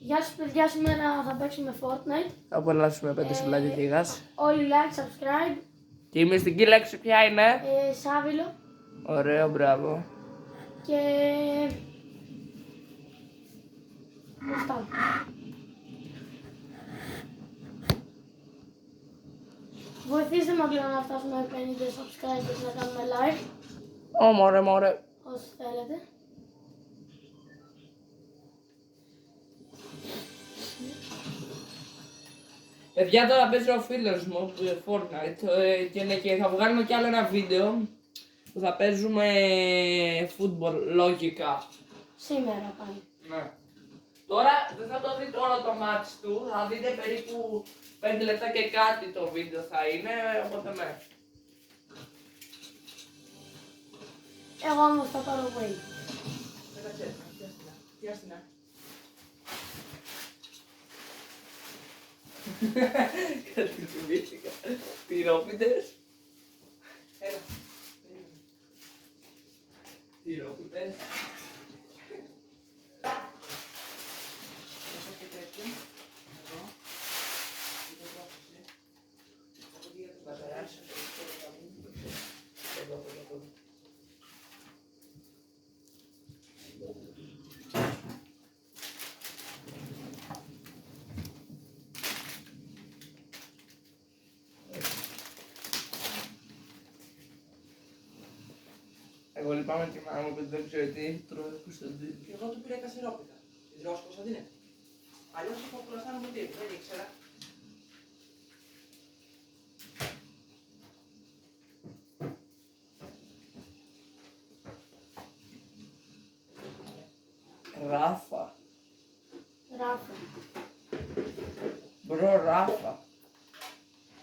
Γεια σας παιδιά, σήμερα θα παίξουμε Fortnite. Θα απολαύσουμε 5 σουβλάκια γίγας. Όλοι like, subscribe. Και η μυστική λέξη ποια είναι? Σάβιλο. Ωραίο, μπράβο. Και... αυτά. Βοηθήστε με λίγο να φτάσουμε 50 subscribers, να κάνουμε like. Μωρέ. Όσοι θέλετε. Παιδιά, τώρα παίζει ο φίλος μου Fortnite και θα βγάλουμε κι άλλο ένα βίντεο που θα παίζουμε football λογικά. Σήμερα πάλι. Ναι. Τώρα δεν θα το δείτε όλο το match του, θα δείτε περίπου 5 λεπτά και κάτι το βίντεο θα είναι, οπότε ναι. Εγώ όμως θα πάρω away. Πιάστηνα. Κάτι θυμήθηκα. Τυρόπιτες. Έλα. Τυρόπιτες. Έχω και τέτοιο. Εδώ. Εδώ για το πατεράσι. Εδώ. Εγώ λυπάμαι τη μάνα μου που δεν ξέρω τι τρώει ο Κωνσταντίνος. Και εγώ του πήρα κασερόπιτα. Ιδρός Κωνσταντίνε. Αλλιώς έχω κουλαστά μου τι, δεν ήξερα. Ράφα. Ράφα. Μπρο Ράφα.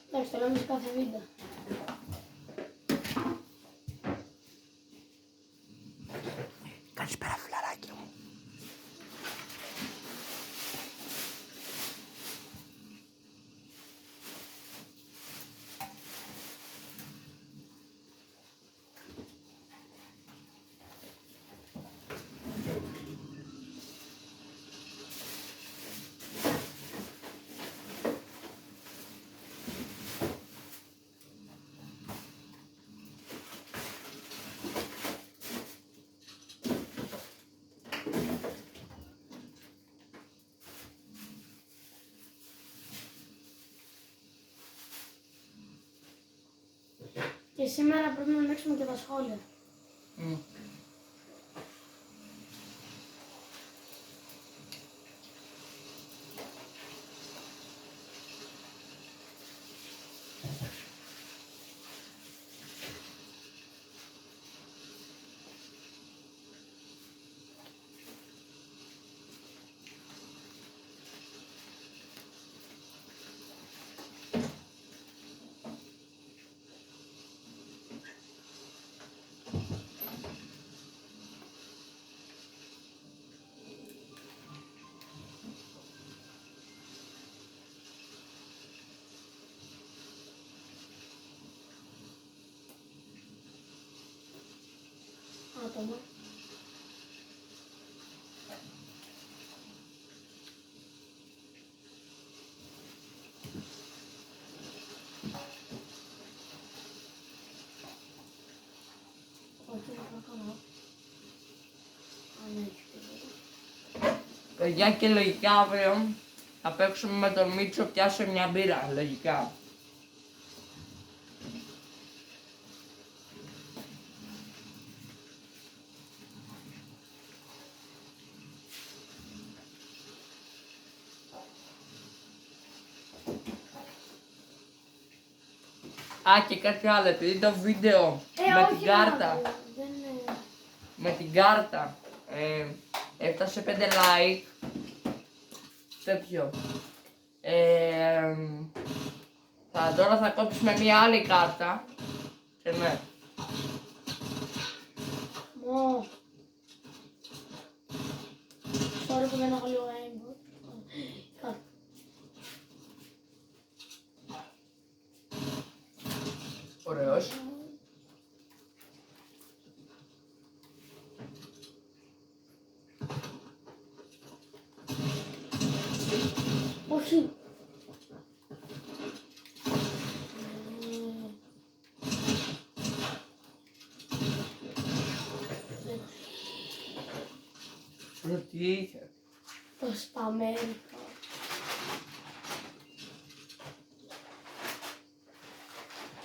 Εντάξει, το λέμε σε κάθε βίντεο. Καλησπέρα φιλαράκια μου. Και σήμερα πρέπει να ανοίξουμε και τα σχόλια. Άτομα. Όχι, δεν θα κάνω. Αν έχει τίποτα. Παιδιά, και λογικά αύριο θα παίξουμε με τον Μίτσο πιάσε μια μπύρα, λογικά. Α, και κάτι άλλο, επειδή το βίντεο με όχι, την κάρτα, δεν είναι... με την κάρτα έφτασε 5 like, τέτοιο. Τώρα θα κόψουμε μια άλλη κάρτα και ναι. Ω. Sorry που δεν έχω λίγο aimbot. Ωραίος. Όχι. Τι είχε. Το σπαμέρικο.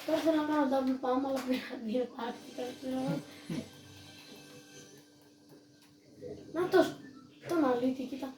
Τώρα θέλω να κάνω double palm, αλλά πήρα δύο τάκτικα. Να τον αλήτη, κοίτα.